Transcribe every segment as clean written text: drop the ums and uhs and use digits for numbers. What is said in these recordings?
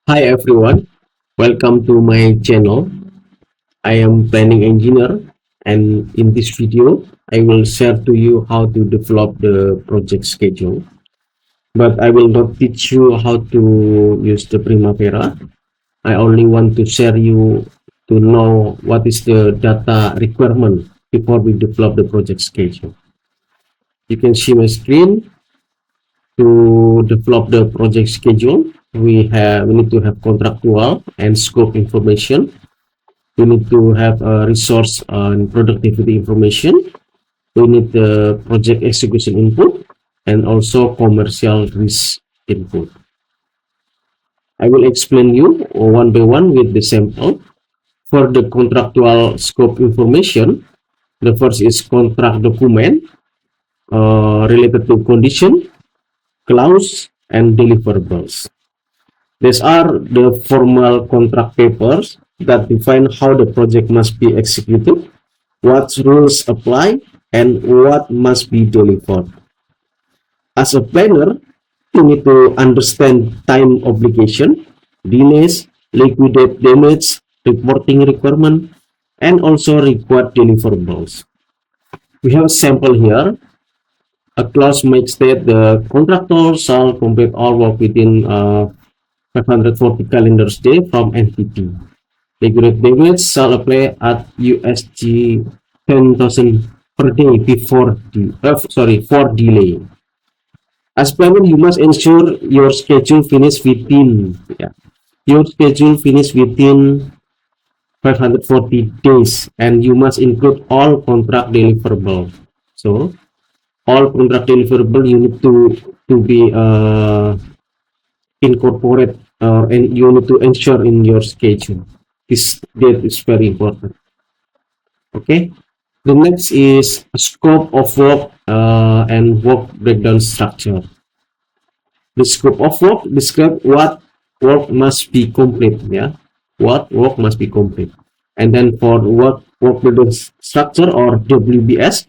Hi everyone, welcome to my channel. I am planning engineer and in this video I will share to you how to develop the project schedule. But I will not teach you how to use the Primavera. I only want to share you to know what is the data requirement before we develop the project schedule. You can see my screen. To develop the project schedule, we need to have contractual and scope information. We need to have a resource and productivity information. We need the project execution input and also commercial risk input. I will explain you one by one with the sample. For the contractual scope information, the first is contract document related to condition, clause, and deliverables. These are the formal contract papers that define how the project must be executed, what rules apply, and what must be delivered. As a planner, you need to understand time obligation, delays, liquidate damage, reporting requirement, and also required deliverables. We have a sample here. A clause makes that the contractor shall complete all work within 540 calendar day from NTP. Liquidate damage shall apply at USD 10,000 per day for delay. As planner, you must ensure your schedule finish within your schedule finish within 540 days, and you must include all contract deliverable. So all contract deliverable you need to be incorporate and you need to ensure in your schedule. This date is very important. Okay. The next is scope of work and work breakdown structure. The scope of work describe what work must be complete. Yeah, what work must be complete. And then for work breakdown structure or WBS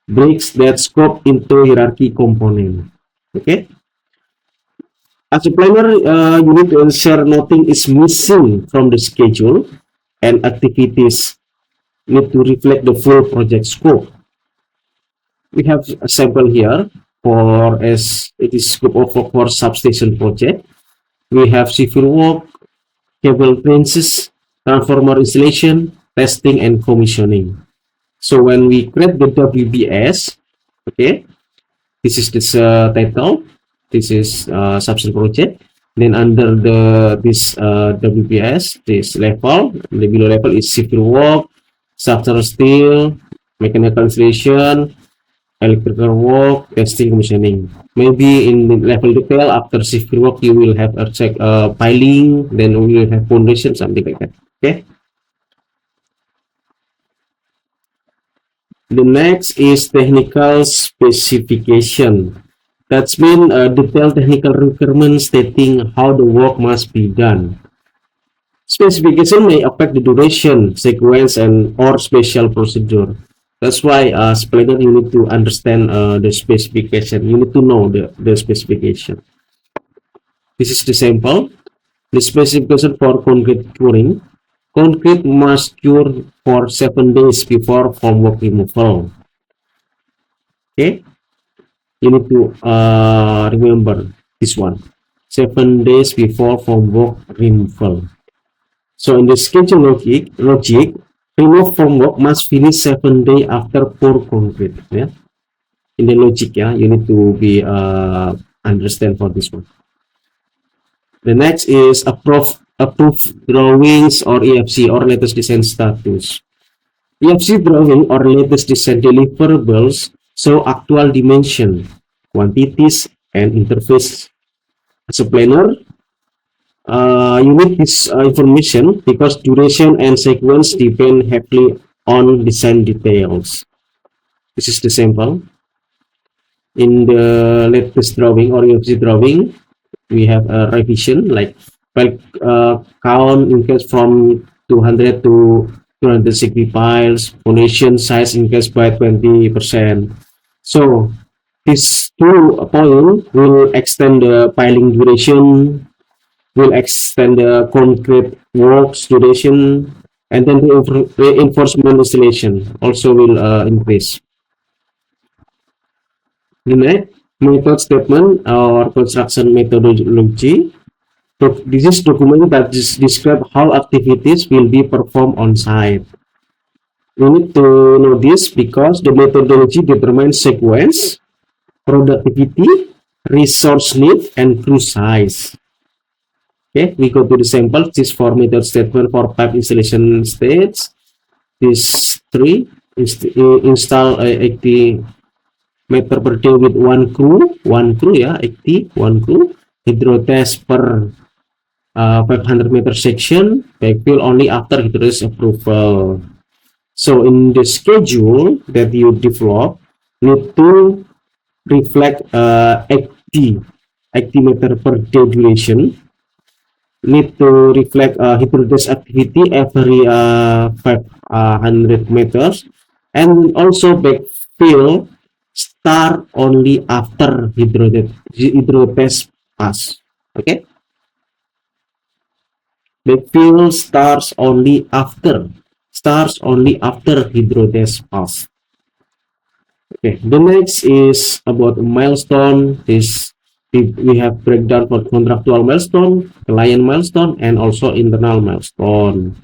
breaks that scope into hierarchy component. Okay. As a planner, you need to ensure nothing is missing from the schedule and activities need to reflect the full project scope. We have a sample here for as it is scope of work for substation project. We have civil work, cable trenches, transformer installation, testing, and commissioning. So when we create the WBS, okay, this is this title. This is substation project. Then under this WBS, this level, the below level is civil work, structural steel, mechanical installation, electrical work, testing, commissioning. Maybe in the level detail after civil work you will have a check piling, then we will have foundation, something like that. Okay. The next is technical specification. That's mean detailed technical requirements stating how the work must be done. Specification may affect the duration, sequence, and or special procedure. That's why as planner you need to understand the specification. You need to know the specification. This is the sample. The specification for concrete curing. Concrete must cure for 7 days before formwork removal. Okay, you need to remember this one. 7 days before formwork removal. So in the schedule logic, remove formwork must finish 7 days after pour concrete. Yeah, in the logic, yeah, you need to be understand for this one. The next is approved drawings or EFC or latest design status. EFC drawing or latest design deliverables show actual dimension, quantities, and interface. As a planner, you need this information because duration and sequence depend heavily on design details. This is the sample. In the latest drawing or EFC drawing, we have a revision like count increase from 200 to 260 piles, foundation size increased by 20%. So this 2 point will extend the piling duration, will extend the concrete works duration, and then the reinforcement installation also will increase. The next method statement or construction methodology. This is document that describe how activities will be performed on site. We need to know this because the methodology determines sequence, productivity, resource need, and crew size. Okay, we go to the sample. This is for method statement for pipe installation stage. This 3 is install 80 meter per day with one crew ya, 80 one crew. Hydro test per 500 meter section, backfill only after hydro test approval. So in the schedule that you develop need to reflect 80 meter per day duration, need to reflect hydrodesk activity every 500 meters, and also backfill start only after hydrotest pass. Okay, backfill starts only after hydrotest pass. Okay, the next is about milestone. We have breakdown for contractual milestone, client milestone, and also internal milestone.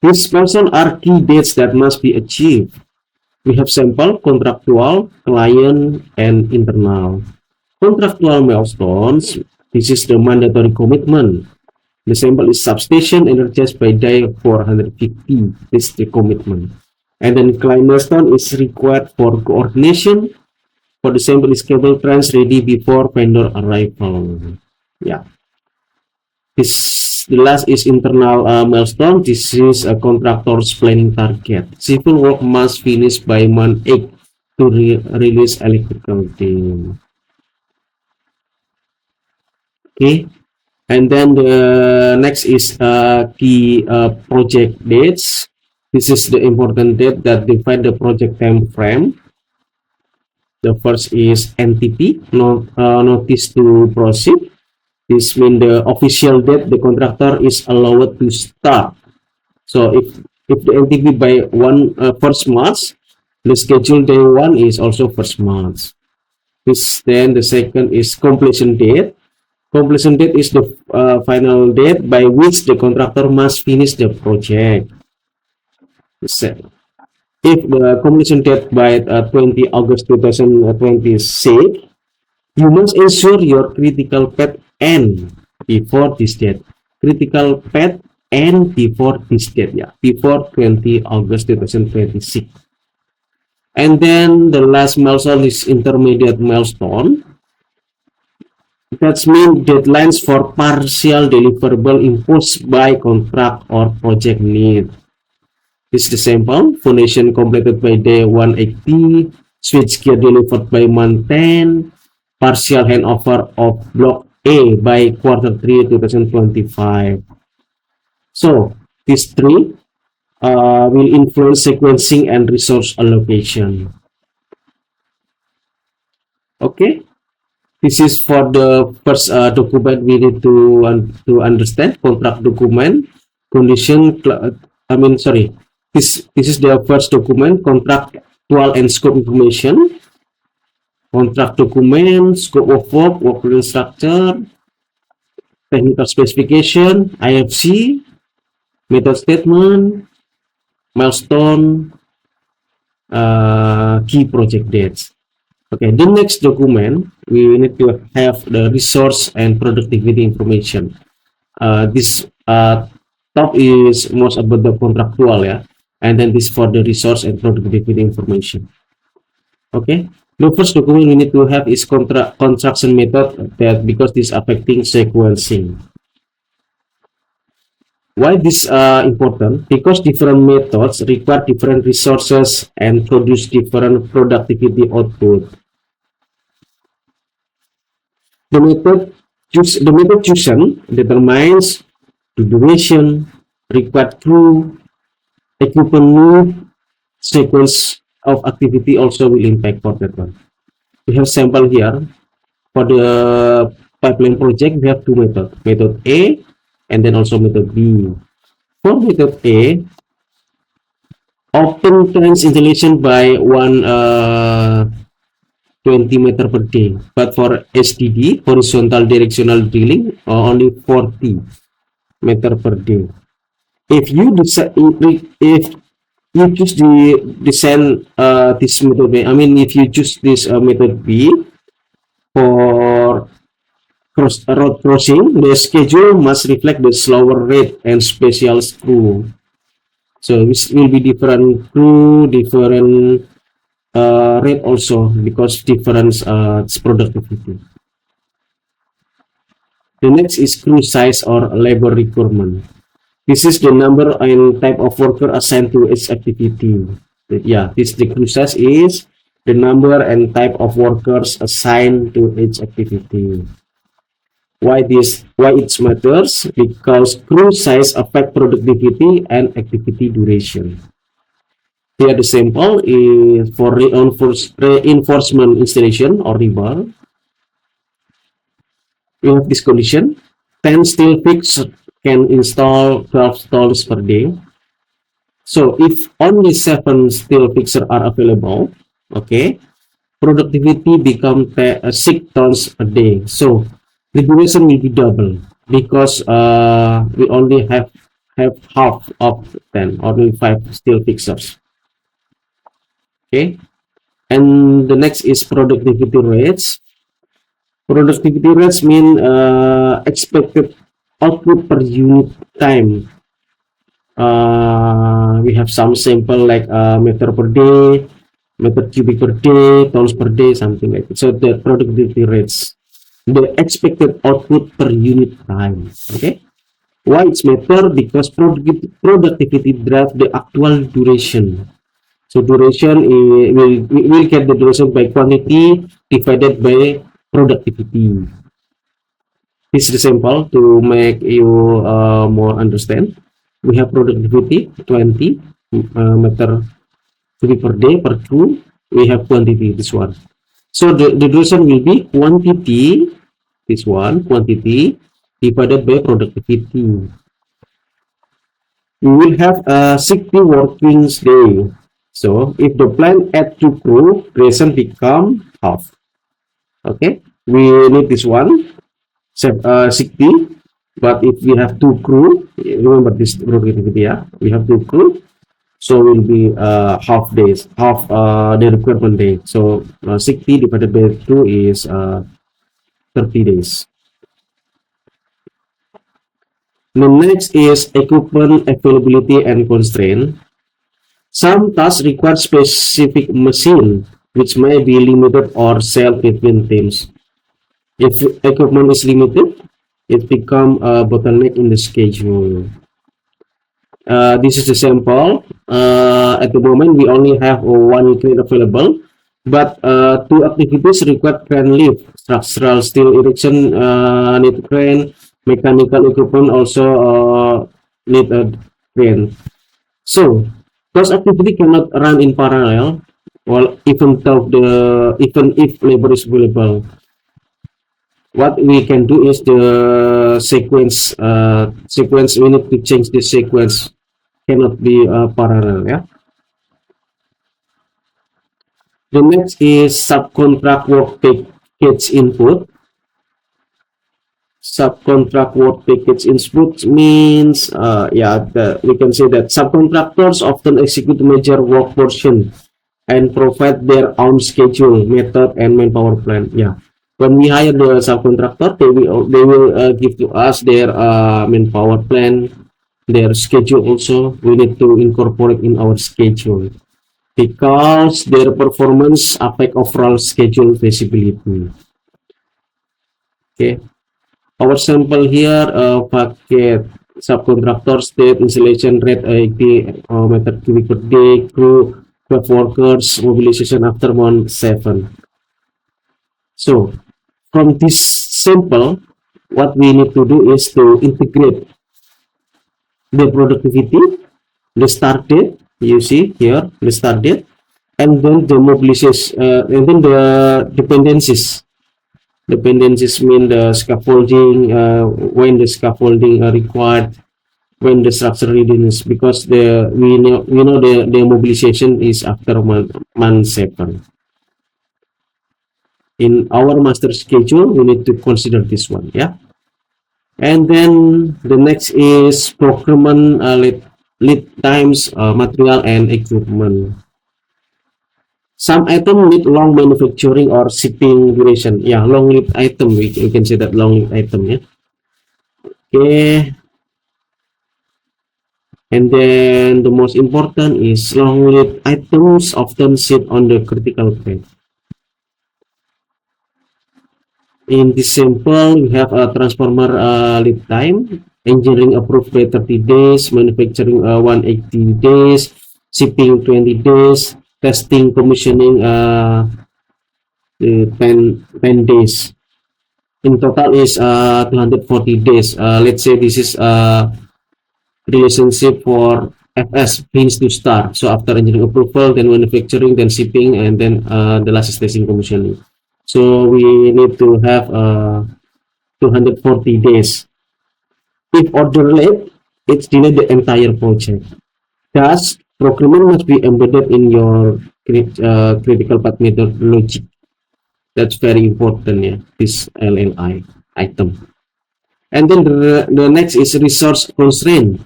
These milestones are key dates that must be achieved. We have sample, contractual, client, and internal. Contractual milestones, this is the mandatory commitment. The sample is substation energized by day 450. This is the commitment. And then client milestone is required for coordination. For the sample is cable trans ready before vendor arrival. Yeah. The last is internal milestone. This is a contractor's planning target. Civil work must finish by month 8 to release electrical team. Okay. And then the next is key project dates. This is the important date that define the project time frame. The first is NTP, notice to proceed. This means the official date the contractor is allowed to start. So if the NTP by first March, the schedule day 1 is also first March. Then the second is completion date. Completion date is the final date by which the contractor must finish the project. If the completion date by 20 August 2026, you must ensure your critical path end before this date. Critical path end before this date, yeah, before 20 August 2026. And then the last milestone is intermediate milestone. That means deadlines for partial deliverable imposed by contract or project need. This is the sample. Foundation completed by day 180. Switchgear delivered by month 10. Partial handover of block A by quarter 3 2025. So these three will influence sequencing and resource allocation. Okay, this is for the first document we need to understand, contract document, condition. This is the first document, contractual and scope information. Contract document, scope of work, work plan structure, technical specification, IFC, method statement, milestone, key project dates. Okay, the next document we need to have the resource and productivity information. This top is most about the contractual, yeah, and then this for the resource and productivity information. Okay, the first document we need to have is construction method, that because this affecting sequencing. Why this important? Because different methods require different resources and produce different productivity output. The method chosen determines the duration, required crew, equipment need, sequence of activity also will impact for that one. We have sample here for the pipeline project, we have two methods, method A and then also method B. For method A, open trench installation by 20 meter per day, but for SDD, horizontal directional drilling, only 40 meter per day. If you decide, if you choose the design this method B, I mean if you choose this method B for road crossing, the schedule must reflect the slower rate and special crew. So this will be different crew, different rate also, because different productivity. The next is crew size or labor requirement. This is the number and type of worker assigned to each activity. Yeah, this the crew size is the number and type of workers assigned to each activity. Why it matters? Because crew size affect productivity and activity duration. Here the sample is for reinforcement installation or rebar. We have this condition: 10 steel fixed can install 12 stalls per day. So if only 7 steel fixers are available, okay, productivity becomes 6 tons a day. So the duration will be double, because we only have half of 10, only 5 steel fixers. Okay, and the next is productivity rates. Productivity rates mean expected output per unit time. We have some sample like meter per day, meter cubic per day, tons per day, something like that. So the productivity rates, the expected output per unit time. Okay, why it's matter? Because productivity drives the actual duration. So duration will get the duration by quantity divided by productivity. This is the sample to make you more understand. We have productivity 20 meter cubic per day per crew. We have quantity, this one. So the duration will be quantity, this one, quantity divided by productivity. We will have a 60 working day. So if the plant add 2 crew, duration become half. Okay, we need this one, 60. But if we have 2 crew, remember this productivity, yeah, we have 2 crew, so will be half days, half the requirement day. So 60 divided by 2 is 30 days. The next is equipment availability and constraint. Some tasks require specific machine, which may be limited or shared between teams. If equipment is limited, it become a bottleneck in the schedule. This is a sample. At the moment, we only have one crane available, but 2 activities require crane lift. Structural steel erection need crane. Mechanical equipment also need a crane. So those activity cannot run in parallel. Well, even if labor is available, what we can do is the sequence. We need to change the sequence. Cannot be parallel. Yeah. The next is subcontract work package input. Subcontract work package input means, we can say that subcontractors often execute major work portion and provide their own schedule, method, and manpower plan. Yeah, when we hire the subcontractor, they will give to us their manpower plan, their schedule also. We need to incorporate in our schedule, because their performance affect overall schedule feasibility. Okay. Our sample here, packet subcontractor state installation rate 80 meter cubic per day, crew 12 workers, mobilization after month 7. So from this sample, what we need to do is to integrate the productivity, the start date, you see here, the start date, and then the mobilization, and then the dependencies. Dependencies mean the scaffolding, when the scaffolding are required, when the structure readiness, because we know the mobilization is after month 7. In our master schedule, we need to consider this one, yeah. And then the next is procurement, lead times, material and equipment. Some item need long manufacturing or shipping duration. Yeah, long lead item, we can say that long lead item, yeah. Okay. And then the most important is long lead items often sit on the critical path. In this sample, we have a transformer lead time, engineering approved by 30 days, manufacturing 180 days, shipping 20 days, testing, commissioning 10 days. In total is 240 days. Let's say this is relationship for FS, fins to start. So after engineering approval, then manufacturing, then shipping, and then the last is testing, commissioning. So we need to have 240 days. If order late, it's delayed the entire project. Thus, procurement must be embedded in your critical path methodology. That's very important, yeah, this LLI item. And then the next is resource constraint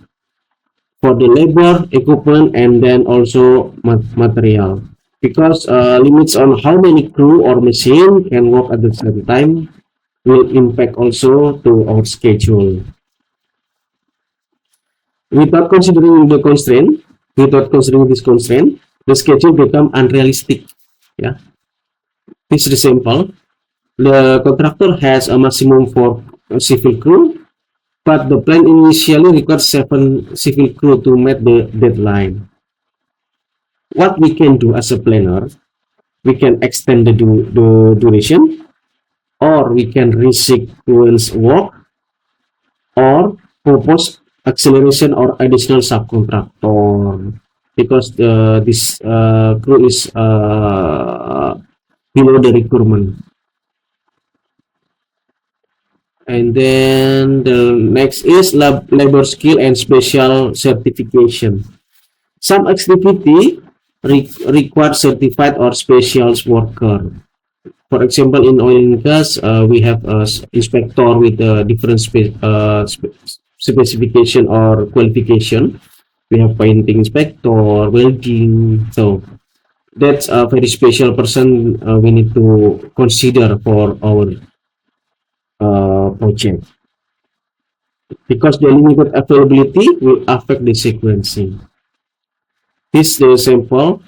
for the labor, equipment, and then also material. Because limits on how many crew or machine can work at the same time will impact also to our schedule. Without considering this constraint, the schedule become unrealistic. Yeah, this is the sample. The contractor has a maximum for civil crew, but the plan initially requires 7 civil crew to meet the deadline. What we can do as a planner, we can extend the duration, or we can resequence work, or propose acceleration or additional subcontractor, because this crew is below the requirement. And then the next is labor skill and special certification. Some activity require certified or special worker. For example, in oil and gas, we have inspector with different specification or qualification. We have painting inspector, welding. So that's a very special person we need to consider for our project, because the limited availability will affect the sequencing. This is the sample.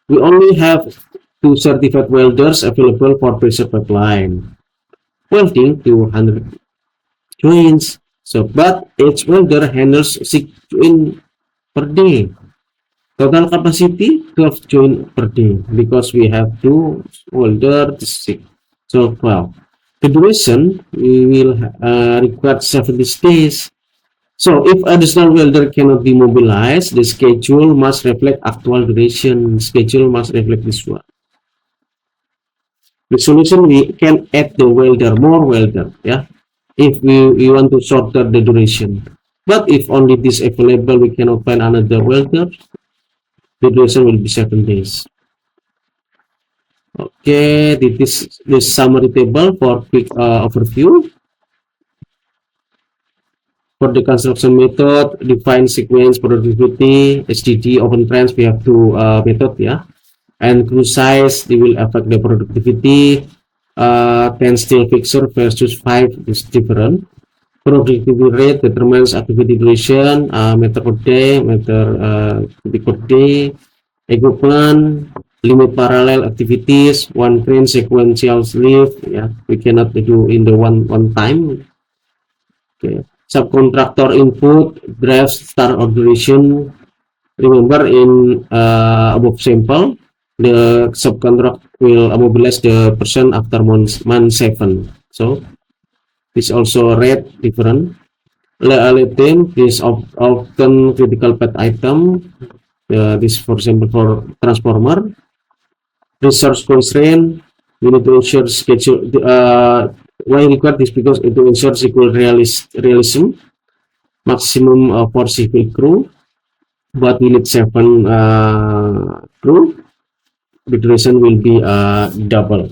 We only have 2 certified welders available for pressure pipeline. Welding 200 joints. So, but each welder handles 6 joints per day. Total capacity 12 joints per day, because we have 2 welders, 6. So 12. The duration we will require 70 days. So if additional welder cannot be mobilized, the schedule must reflect actual duration. Schedule must reflect this one. The solution, we can add the welder, more welder, yeah, if we want to shorten the duration. But if only this available, we cannot find another welder, the duration will be 7 days. Okay, this is the summary table for quick overview. For the construction method, define sequence, productivity, HDD, open trends, we have 2 method, yeah. And crew size, they will affect the productivity. 10 steel fixture versus 5 is different. Productivity rate determines activity duration, meter per day, meter per day. Equipment, limit parallel activities, 1 crane sequential sleeve, yeah, we cannot do in the one time. Okay. Subcontractor input, drive, start or duration. Remember, in above sample, the subcontract will mobilize the person after month 7. So this also rate different. Item is often critical path item. This, for example, for transformer. Resource constraint, We need to ensure schedule. Why require this? Because it will ensure equal realism, maximum for civil crew, but we need 7 crew. The duration will be double.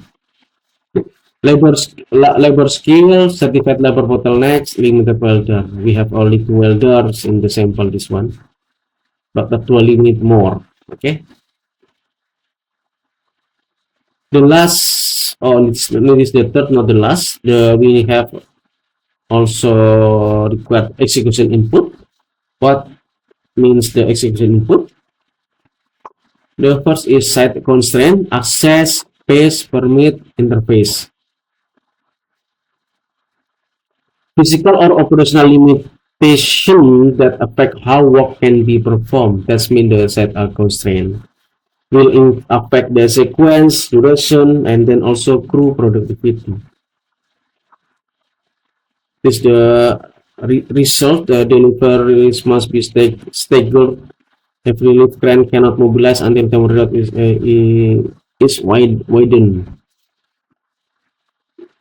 Labor skill, certified labor bottlenecks, limited welder. We have only 2 welders in the sample, this one, but actually need more. Okay. The last, this is the third, not the last. We have also required execution input. What means the execution input? The first is site constraint, access, space, permit, interface. Physical or operational limitation that affect how work can be performed. That's mean the site constraint will affect the sequence, duration, and then also crew productivity. This the result. The deliveries must be staggered. Every lift crane cannot mobilize until temporary route is widened.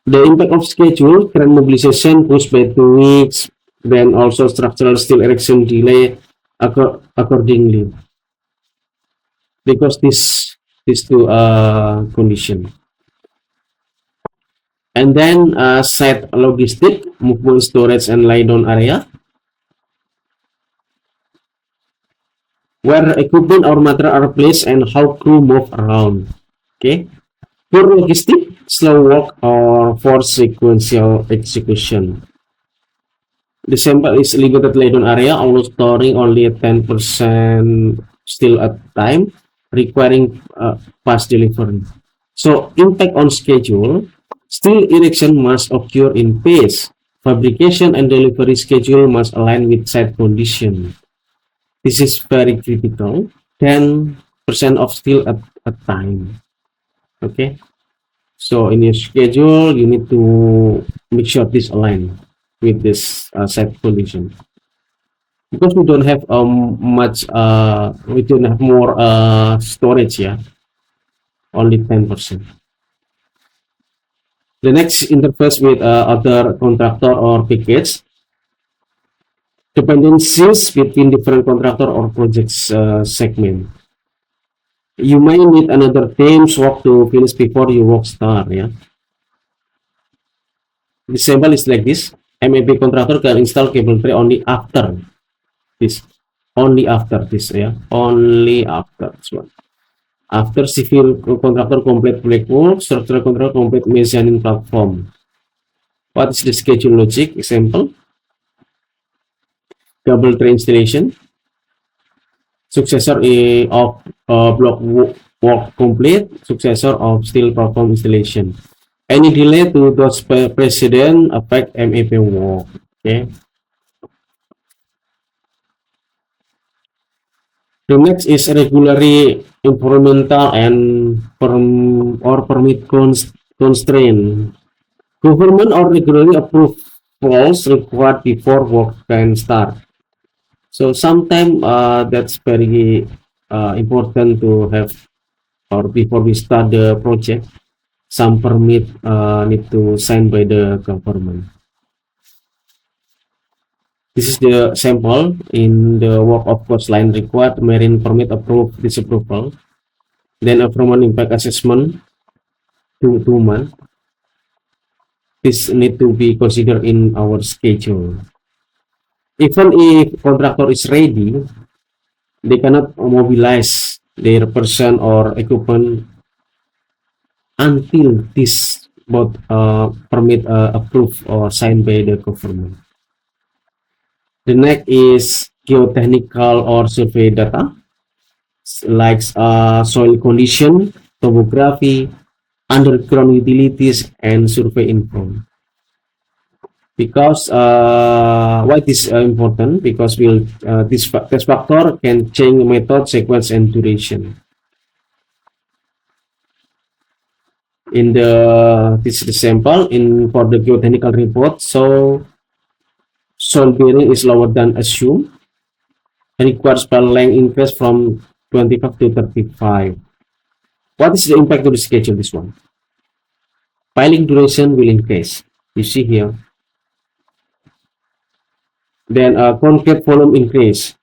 The impact of schedule, crane mobilization pushed by 2 weeks, then also structural steel erection delay accordingly, because these two condition. And then site logistic, movement, storage, and lie down area, where equipment or material are placed and how crew move around. Okay. For logistic, slow walk or for sequential execution. The sample is limited laydown area, allow storing only 10% still at time, requiring fast delivery. So impact on schedule, steel erection must occur in pace. Fabrication and delivery schedule must align with site condition. This is very critical. 10% of steel at a time. Okay. So in your schedule, you need to make sure this align with this site condition. Because we don't have we don't have more storage, yeah, only 10%. The next interface with other contractor or package, dependencies between different contractor or projects segment. You might need another team's work to finish before your work start, yeah. The symbol is like this. MAP contractor can install cable tray only after this. Only after this, yeah. Only after this one. After civil contractor complete black work, structural contractor complete mezzanine platform. What is the schedule logic? Example. Cable tray installation. Successor of block work complete. Successor of steel platform installation. Any delay to those precedent affect MAP work. Okay. The next is regulatory, environmental, and permit constraint. Government or regularly approvals required before work can start. So sometimes that's very important to have, or before we start the project, some permit need to sign by the government. This is the sample in the work of coastline required marine permit approve disapproval. Then environment impact assessment 2 months. This need to be considered in our schedule. Even if contractor is ready, they cannot mobilize their person or equipment until this both permit approved or signed by the government. The next is geotechnical or survey data, like soil condition, topography, underground utilities, and survey info. Because why this important? Because this test factor can change method, sequence, and duration. In this sample in for the geotechnical report, so soil bearing is lower than assumed, requires pile length increase from 25 to 35. What is the impact to the schedule? This one. Piling duration will increase. You see here. Then concrete volume increase,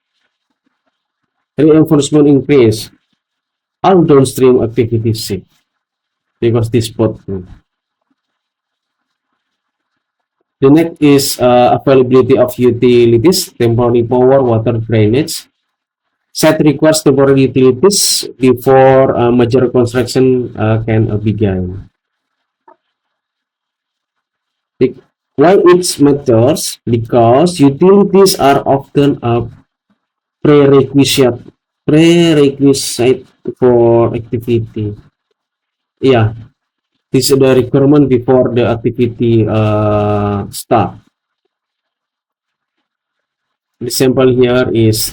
reinforcement increase, all downstream activities shift because this spot. The next is availability of utilities, temporary power, water drainage. Site requires temporary utilities before major construction can begin. Why it matters? Because utilities are often a prerequisite prerequisite for activity. Yeah, this is the requirement before the activity start. The sample here is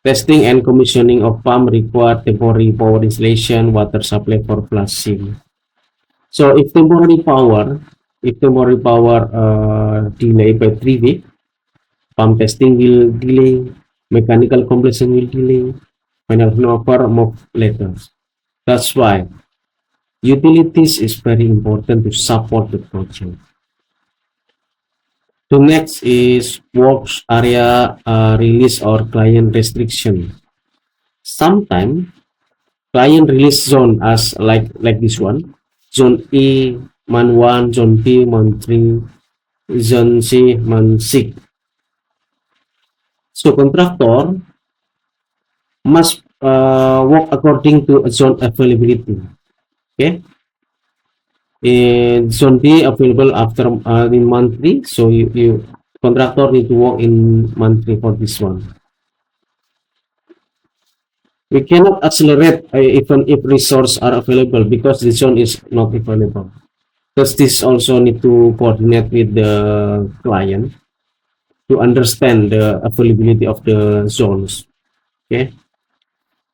testing and commissioning of pump require temporary power installation, water supply for flushing. So if temporary power delay by 3 weeks, pump testing will delay, mechanical completion will delay, final handover move later. That's why utilities is very important to support the project. The next is works area release or client restriction. Sometimes client release zone as like this one, zone E, man 1, zone B, man 3, zone C, man 6. So contractor must work according to zone availability. Okay, in zone B available after in month 3, so you contractor need to work in month 3 for this one. We cannot accelerate even if resources are available because the zone is not available. Because this also need to coordinate with the client to understand the availability of the zones. Okay,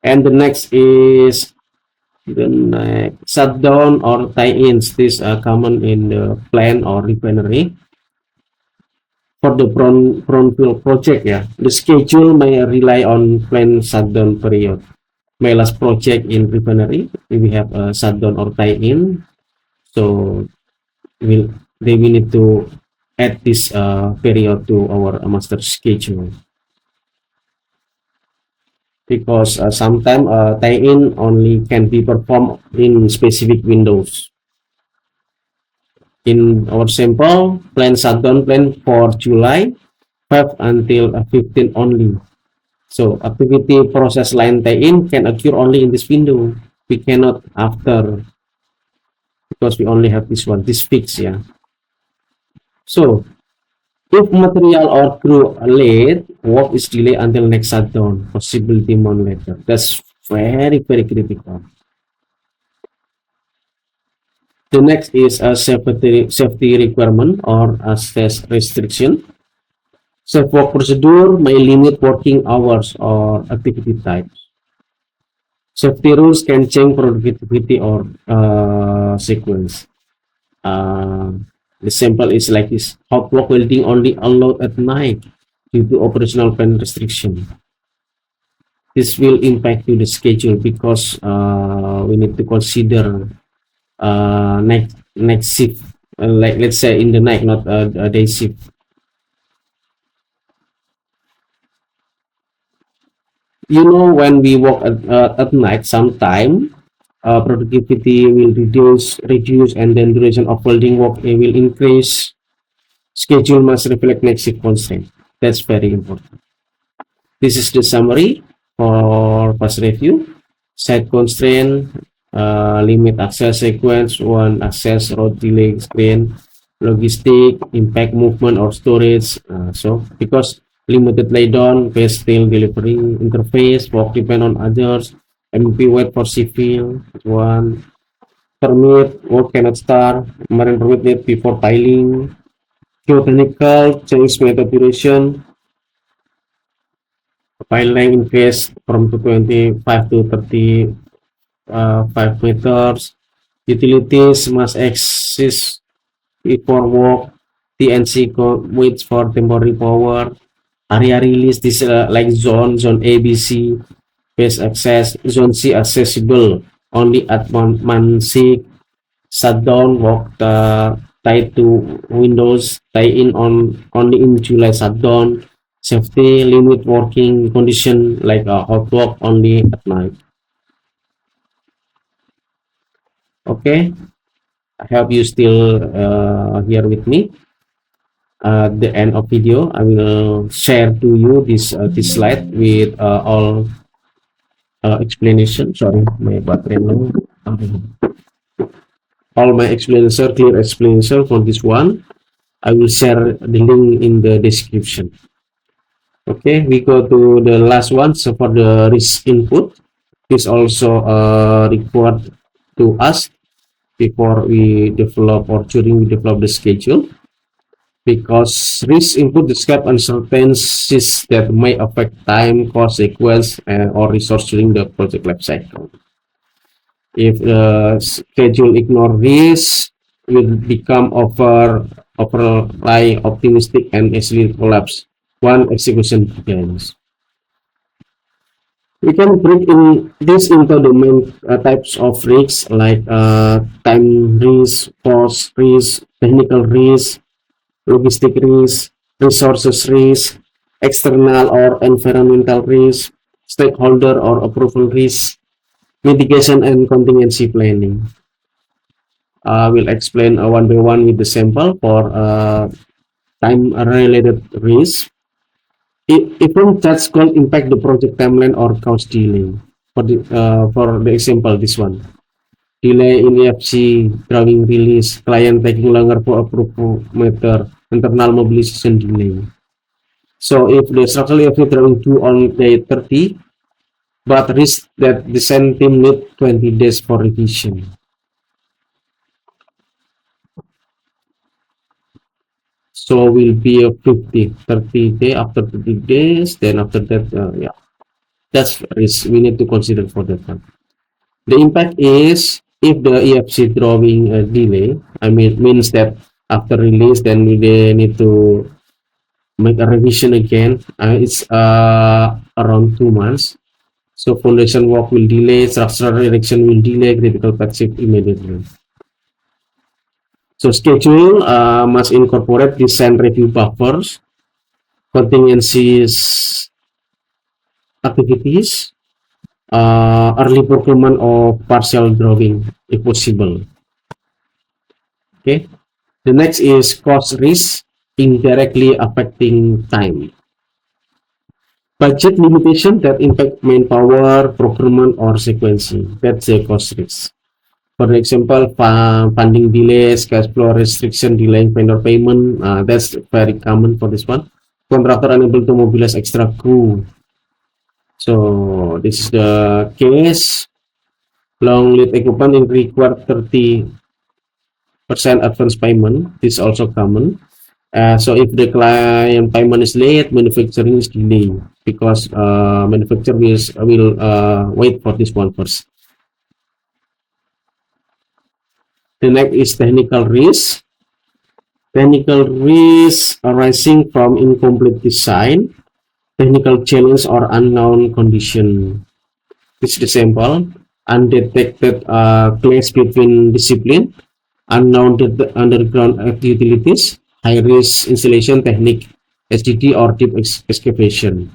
and the next is the next shutdown or tie-ins. These are common in the plant or refinery. For the brownfield project, yeah, the schedule may rely on plant shutdown period. My last project in refinery, we have a shutdown or tie-in, so will they will need to add this period to our master schedule because sometimes tie-in only can be performed in specific windows. In our sample, plan shutdown plan for July 5 until 15 only. So activity process line tie-in can occur only in this window. We cannot after because we only have this one, this fix, yeah. So if material or crew are late, work is delayed until next shutdown, possibility month later. That's very critical. The next is a safety requirement or access restriction. Safe work procedure may limit working hours or activity types. Safety rules can change productivity or sequence. The sample is like this: hot block welding only allowed at night due to operational plan restriction. This will impact to the schedule because we need to consider next shift, like let's say in the night, not a day shift. You know, when we work at night, sometime productivity will reduce, and then duration of welding work will increase. Schedule must reflect next shift constraint. That's very important. This is the summary for past review. Site constraint, limit access sequence, one access road delay screen, logistic, impact movement or storage. So because limited laydown, base steel delivery, interface, work depend on others, MP wait for civil, one, permit, work cannot start, marine permit need before piling, geotechnical, change method duration, pile length increase from 25 to 35 meters, utilities must exist before work, TNC waits for temporary power, area release, this like zone A, B, C, base access, zone C accessible only at month 6, shutdown work tied to Windows, tie in on only in July shutdown, safety limit working condition like hot work only at night. Okay, I hope you still here with me. At the end of video, I will share to you this slide with all explanation. Sorry, my battery low. All my explanation, clear explanation for this one. I will share the link in the description. Okay, we go to the last one. So for the risk input, is also required to us before we develop or during we develop the schedule, because risk input describe uncertainties that may affect time, cost, sequence, or resource during the project life cycle. If the schedule ignore risk, will become overly optimistic and easily collapse one execution begins. We can break in this into the main types of risks like time risk, cost risk, technical risk, logistic risk, resources risk, external or environmental risk, stakeholder or approval risk, mitigation and contingency planning. I will explain one by one with the sample for time-related risk. Even that's called impact the project timeline or cause delay. For the example, this one. Delay in EFC, drawing release, client taking longer for approval matter, internal mobilization delay. So if the structural EFC drawing due on day 30, but risk that design team need 20 days for revision. So will be a 30 day after 30 days, then after that, yeah, that's risk we need to consider for that one. The impact is if the EFC drawing delay, I mean, means that after release, then they need to make a revision again. It's around 2 months. So foundation work will delay, structural erection will delay, critical path shift immediately. So schedule must incorporate design review buffers, contingencies activities, early procurement of partial drawing if possible. Okay. The next is cost risk indirectly affecting time. Budget limitation that impact manpower, procurement, or sequencing. That's the cost risk. For example, funding delays, cash flow restriction, delaying vendor payment. That's very common for this one. Contractor unable to mobilize extra crew. So this is the case. Long lead equipment require 30% advance payment. This is also common. So if the client payment is late, manufacturing is delayed because manufacturer will wait for this one first. The next is technical risk. Technical risk arising from incomplete design, technical challenge, or unknown condition. This is the sample. Undetected clash between discipline, unknown underground utilities, high-risk installation technique, SDD, or deep excavation.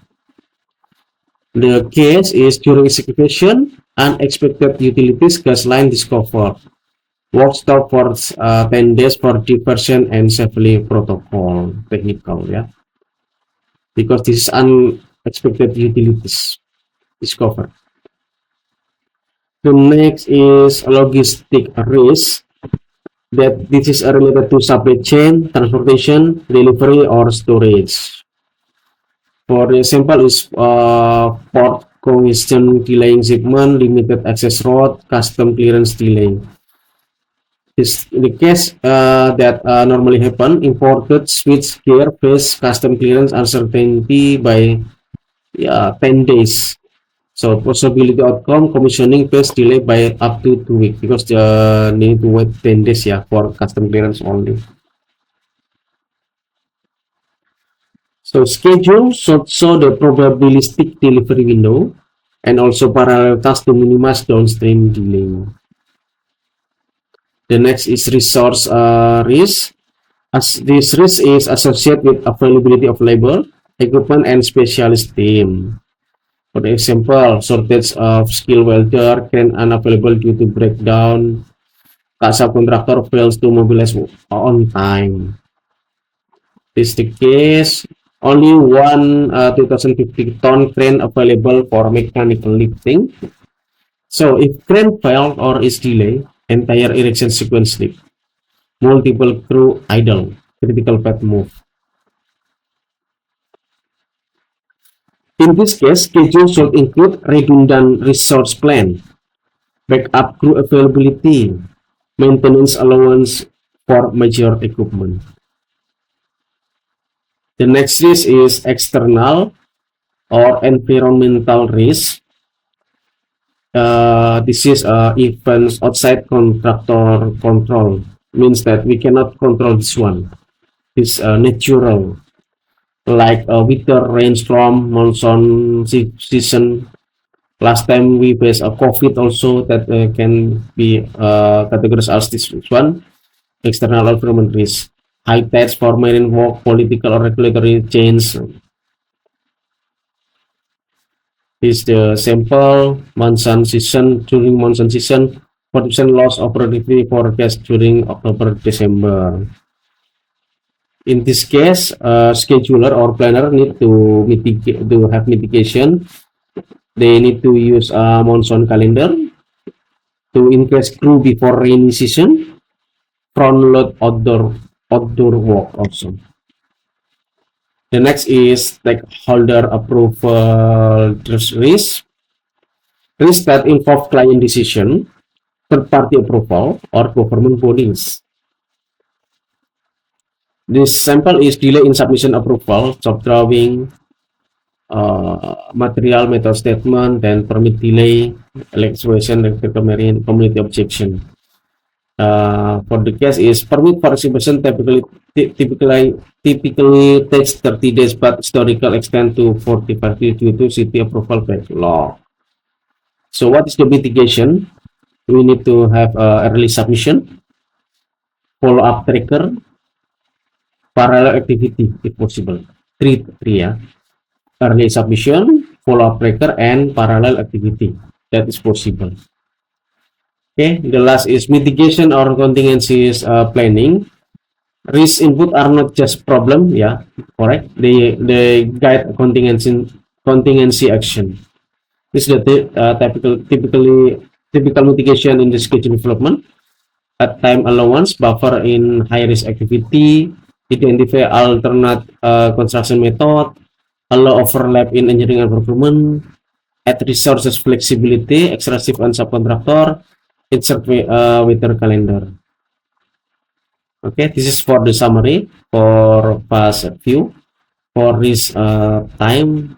The case is during excavation, unexpected utilities gas line discovered. Work stop for 10 days for diversion and safety protocol technical, yeah, because this is unexpected utilities discovered. The next is logistic risk, that this is related to supply chain, transportation, delivery, or storage. For example, is port congestion delaying shipment, limited access road, custom clearance delay. Is the case that normally happen. Imported switch gear face custom clearance uncertainty by 10 days. So possibility outcome commissioning phase delay by up to 2 weeks because they need to wait 10 days, yeah, for custom clearance only. So schedule should show the probabilistic delivery window. and also parallel tasks to minimize downstream delay. The next is resource risk. As this risk is associated with availability of labor, equipment, and specialist team. For example, shortage of skilled welder, crane unavailable due to breakdown, subcontractor fails to mobilize on time. This is the case. Only one 2050-ton crane available for mechanical lifting. So if crane failed or is delayed, entire erection sequence slip. Multiple crew idle. Critical path move. In this case, schedule should include redundant resource plan, backup crew availability, maintenance allowance for major equipment. The next risk is external or environmental risk. This is events outside contractor control. Means that we cannot control this one. It's natural, like winter rainstorm, monsoon season. Last time we faced a COVID also that can be categorized as this one. External environment risk. High tides for marine walk, political or regulatory change. Is the sample monsoon season. During monsoon season, 40% loss of productivity forecast during October December. In this case, scheduler or planner need to have mitigation. They need to use a monsoon calendar to increase crew before rainy season. Front load outdoor work also. The next is stakeholder approval risk. Risk that involve client decision, third-party approval, or government bodies. This sample is delay in submission approval, job drawing, material method statement, then permit delay, electrification, electrical marine, community objection. For the case is permit for exhibition typically takes 30 days, but historical extend to 45 days due to city approval backlog. So what is the mitigation? We need to have early submission, follow-up tracker, parallel activity if possible. Three, yeah. Early submission, follow-up tracker, and parallel activity. That is possible. Okay, the last is mitigation or contingencies planning. Risk input are not just problem, yeah, correct. They guide contingency action. This is the typical mitigation in the schedule development. At time allowance, buffer in high risk activity, identify alternate construction method, allow overlap in engineering and procurement, add resources flexibility, extractive and subcontractor, insert weather calendar. Okay, this is for the summary for past view. For this time,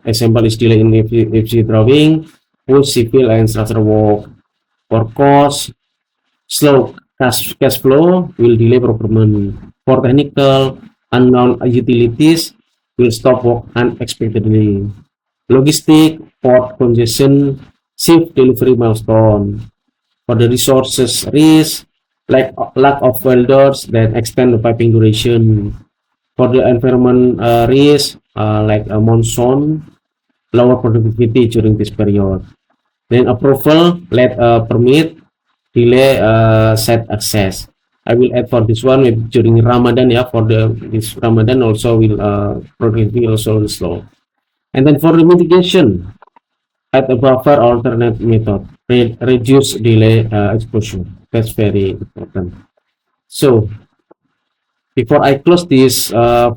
example is delay in FC drawing, push civil and structural work. For cost, slow cash flow will delay procurement. For technical, unknown utilities will stop work unexpectedly. Logistic, port congestion, shift delivery milestone. For the resources risk, like lack of welders that extend the piping duration. For the environment risk, like a monsoon, lower productivity during this period. Then approval, let permit, delay site access. I will add for this one during Ramadan, yeah. For this Ramadan also will productivity also will slow. And then for the mitigation, add a buffer alternate method, reduce delay exposure. That's very important. So before I close this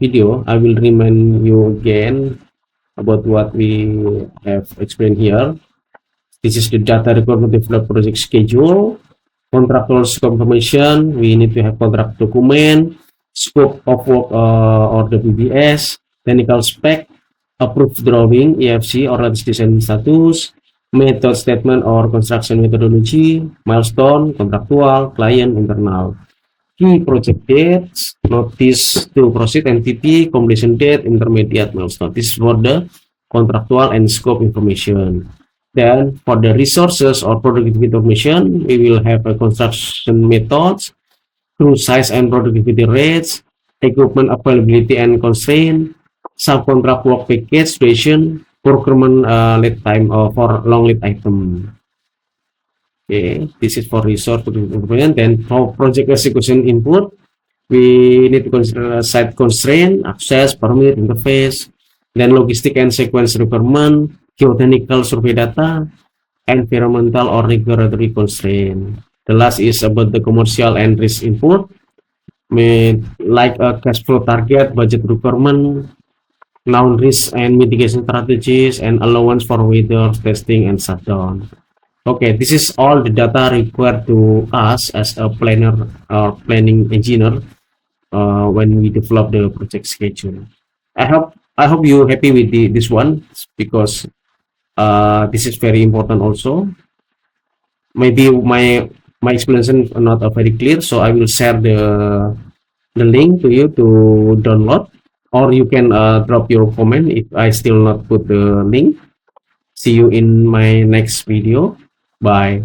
video, I will remind you again about what we have explained here. This is the data requirement develop project schedule, contractors confirmation. We need to have contract document, scope of work or the BBS, technical spec, approved drawing, EFC or latest design status, method statement or construction methodology, milestone, contractual, client, internal. Key project dates, notice to proceed, NTP, completion date, intermediate milestone. This is for the contractual and scope information. Then for the resources or productivity information, we will have a construction methods, crew size and productivity rates, equipment availability and constraint, subcontract work package duration, procurement lead time for long lead item. Okay, this is for resource information. Then for project execution input, we need to consider site constraint, access, permit, interface, then logistic and sequence requirement, geotechnical survey data, environmental or regulatory constraint. The last is about the commercial and risk input, like a cash flow target, budget requirement, known risk and mitigation strategies, and allowance for weather testing and shutdown. Okay, this is all the data required to us as a planner or planning engineer when we develop the project schedule. I hope you happy with this one because this is very important also. Maybe my explanation not very clear, so I will share the link to you to download, or you can drop your comment if I still not put the link. See you in my next video. Bye.